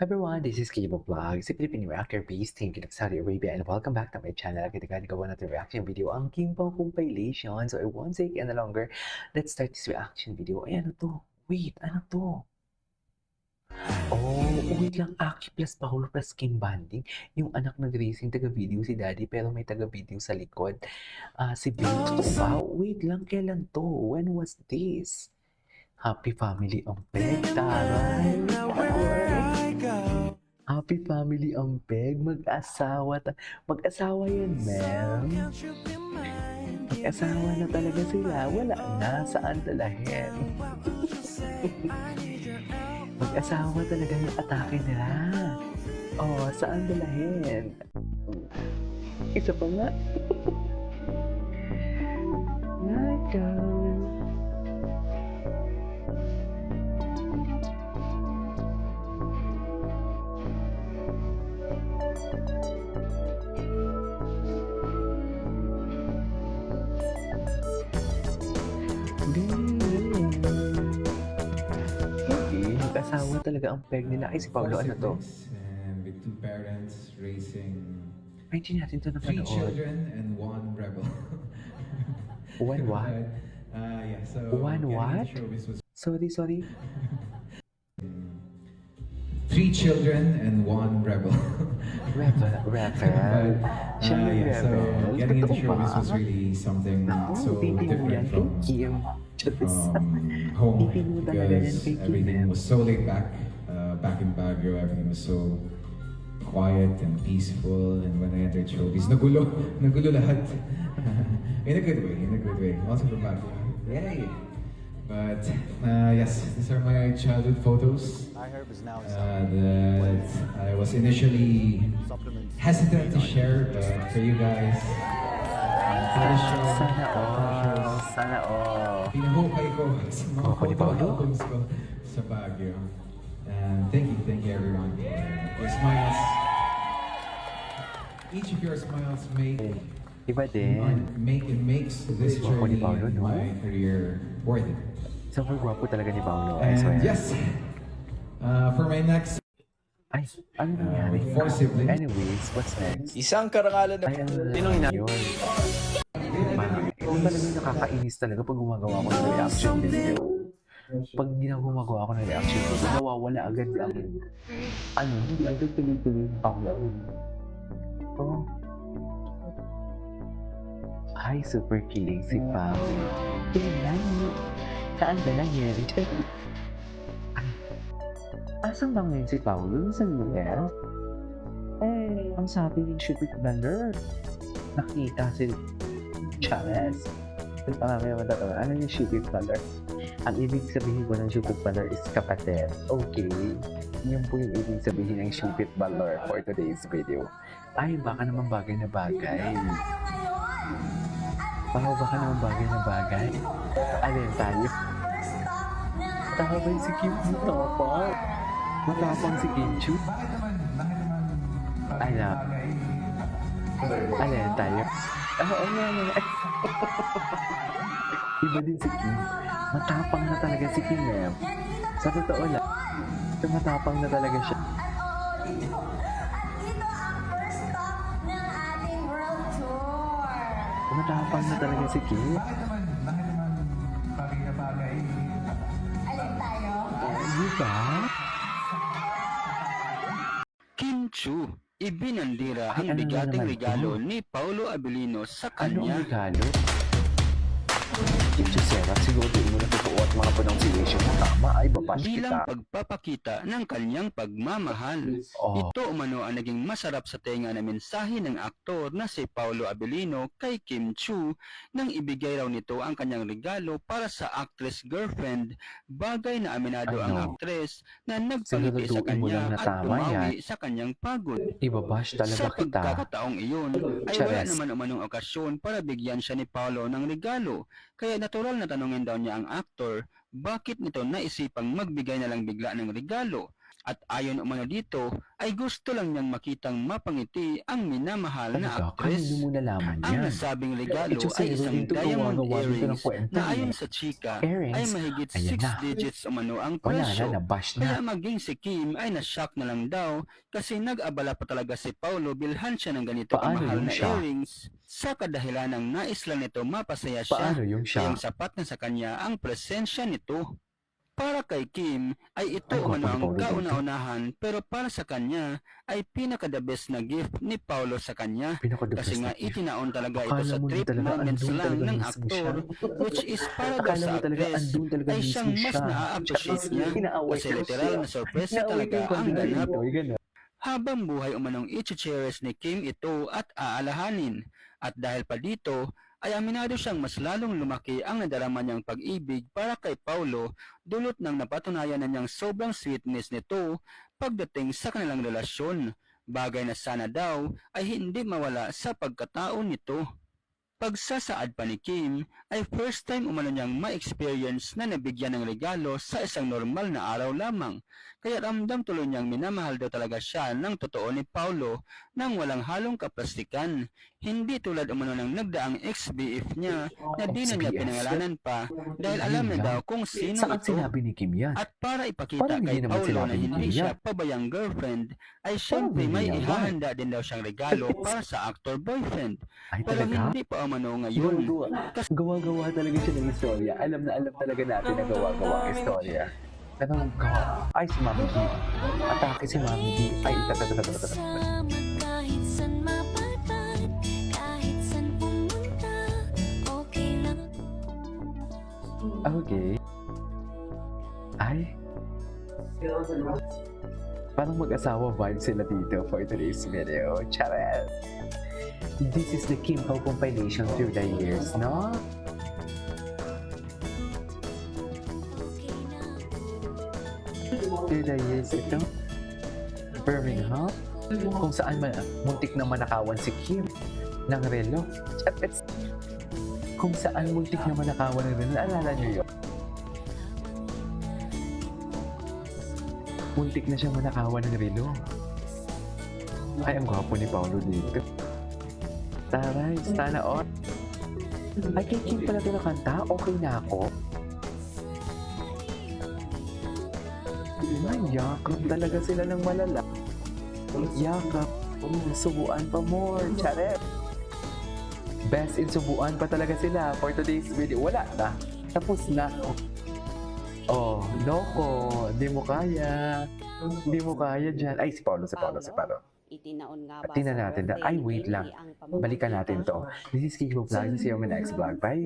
Hi everyone, this is Kibo Vlog, si Philippine reactor based team in Saudi Arabia, and welcome back to my channel. Kita gawa natin reaction video ang Kimbang compilation. So I won't take any longer. Let's start this reaction video. Ay, ano to? Wait, ano to? Oh, wait lang. Aki plus Paolo plus Kim Banding. Yung anak nag-racing taga-video si Daddy pero may taga-video sa likod. Si Bill. Ba? Wait lang, kailan to? When was this? Happy family ang peg, taray. Happy family ang peg, mag-asawa yan, ma'am. Mag-asawa na talaga sila, wala na, saan dalahin? Mag-asawa talaga yung atake nila. Oh, saan dalahin? Isa pa nga. My God. Mag-asawa talaga ang peg nila. Ay, si Paolo, ano to? And with two parents raising Ay, hindi natin ito three napanood. children and one rebel. One what? Yeah, so One getting what? into showbiz was Sorry. three children and one rebel. Rebel. Siya yung Yeah, so rebel. getting into Totoo showbiz ba? was really something so Pipi mo yan different kay Kim. home Pipi mo talaga yan because kay Kim. everything was so laid back. Back in Baguio, everything was so quiet and peaceful. And when I entered showbiz, nagulo lahat. In a good way. Also from Baguio. Yay! But yes, these are my childhood photos that I was initially hesitant to share, but for you guys, Sana all. pinuhukay ko sa mga Oh, ni photo Paolo? albums ko sa Baguio. And thank you everyone for your smiles. Each of your smiles Iba din. makes this Guwapo ni journey Paolo, in no? my career worth it. Super gwapo talaga ni Paolo. I swear. And yes, for my next Ay, ano nangyari? with four siblings. Anyways, what's next? Isang karangalan na Ay, ano na Pinoy na. yun? Ito talagang nakakainis talaga pag gumagawa ko ng reaction video. Pag ginagawa ko ng reaction video, nawawala agad ang hindi agad tuloy-tuloy yung download. Oh. Ay, super kilig si Pao. Kailan? Saan ba nangyari? Asan ba ngayon si Paolo? Sa US? Eh, ang sabi ni Shubit Baller, nakita si Chavez. May matatawa. Ano yung Shubit Baller? Ang ibig sabihin ko ng Shubit Baller is kapatid. Okay. Yun po yung ibig sabihin ng Shubit Baller for today's video. Ay, baka naman bagay na bagay. Baka naman bagay na bagay. Alin tayo? Tama si Kim Matapang. Matapang si Kim Chu. Alam. Alin tayo? Oo nga. Iba din si Kim. Matapang na talaga si Kim eh. Sa totoo lang, matapang na talaga siya. Matapang na talaga si Kim. Bakit naman bagay na bagay? Alin tayo? Di ba? Kim Chu, ibinandira Ay, ang ano bigating naman regalo to? ni Paolo Abilino sa Ano ang kanya. regalo? Kim Chu Sera, siguro din mo na totoo at mga pronunciation mo tama. Ay, babash Bilang kita. pagpapakita ng kanyang pagmamahal. Oh. Ito umano ang naging masarap sa tenga na mensahe ng aktor na si Paolo Abilino kay Kim Chu nang ibigay raw nito ang kanyang regalo para sa actress girlfriend, bagay na aminado Ano? ang actress na nagpangiti sa Siguraduhin mo lang kanya na at tama bumawi sa kanyang pagod. Ibabash talaga Sa kita. pagkakataong iyon, ay wala Chares. naman umanong okasyon para bigyan siya ni Paolo ng regalo. Kaya natural na tanungin daw niya ang aktor, bakit nito naisipang magbigay na lang bigla ng regalo? At ayon umano dito, ay gusto lang niyang makitang mapangiti ang minamahal na Talaga, kanino aktres. mo nalaman Ang yan? nasabing regalo Ito ay zero isang dito, diamond gawa-gawa dito ng earrings kwento na eh. ayon sa chika ay Earrings? mahigit Ayan 6 na. digits umano ang Wala na, presyo. nabash Kaya na. maging si Kim ay na-shock na lang daw kasi nag-abala pa talaga si Paulo bilhan siya ng ganito Paano kamahal yung na siya? earrings sa kadahilan ng nais lang nito mapasaya siya. Paano yung siya? Kayang sapat na sa kanya ang presensya nito. Para kay Kim ay ito Ay, umano gwapo ni ang Paulo dito. kauna-unahan pero para sa kanya ay pinaka-the best na gift ni Paulo sa kanya. Pinaka-the Kasi best nga na gift. itinaon talaga ito Akala sa mo trip talaga, moments andun lang talaga ng mismo siya. aktor which is para daw Akala sa mo talaga, actress andun talaga ay mismo siyang mas siya. na-appreciate niya Inaaway kasi ko literal siya. na surprise na Inaaway ko talaga yung ang content ganap. dito, ganun. Habang buhay umanong i-cheers ni Kim ito at aalahanin. At dahil pa dito, ay aminado siyang mas lalong lumaki ang nadarama niyang pag-ibig para kay Paulo dulot ng napatunayan na niyang sobrang sweetness nito pagdating sa kanilang relasyon. Bagay na sana daw ay hindi mawala sa pagkatao nito. Pagsasaad pa ni Kim ay first time umano niyang ma-experience na nabigyan ng regalo sa isang normal na araw lamang. Kaya ramdam tuloy niyang minamahal daw talaga siya ng totoo ni Paulo nang walang halong kaplastikan. Hindi tulad umano ng nagdaang ex-BF niya na di na niya XBF? pinangalanan pa dahil alam Yun na lang. daw kung sino Saan ito. sinabi ni Kim yan? At para ipakita Parang kay hindi naman Paulo sinabi na ni hindi Kim siya yan. pabayang girlfriend ay Parang syempre hindi may naman. ihahanda din daw siyang regalo para sa actor boyfriend. Ay, Pero talaga? hindi pa umano ngayon. Gawa-gawa talaga siya ng istorya. Alam na alam talaga natin na gawa-gawa ang istorya. Pero gawa. Ay, si Mami D. Atake si Mami D. Ay, tatatatatatatatat. Sama kahit san mapadpad, kahit san pumunta, okay lang Okay. Ay. Parang mag-asawa vibe sila dito for today's video. Charet! This is the Kim Pao compilation through the years, no? Through the years ito. Birmingham. Kung saan man, muntik na manakawan si Kim ng relo. Charet! Kung saan muntik na manakawan ng relo. Naalala niyo yun? Muntik na siyang manakawan ng relo. Ay, ang gwapo ni Paulo dito. Taray, sana all. Ay, kay Kim pala ito nakanta. Okay na ako. Ay, yakap talaga sila ng malala. Yakap. Subuan pa more. Charet. Best in subuan pa talaga sila for today's video. Wala na. Tapos na. Oh, loko. Di mo kaya. Di mo kaya dyan. Ay, si Paulo. Itinaon nga ba Tingnan sa natin. birthday Ay, ni wait Kim lang. ang pamumuti Balikan natin to. This is Kiko Vlog. See you on my next vlog. Bye!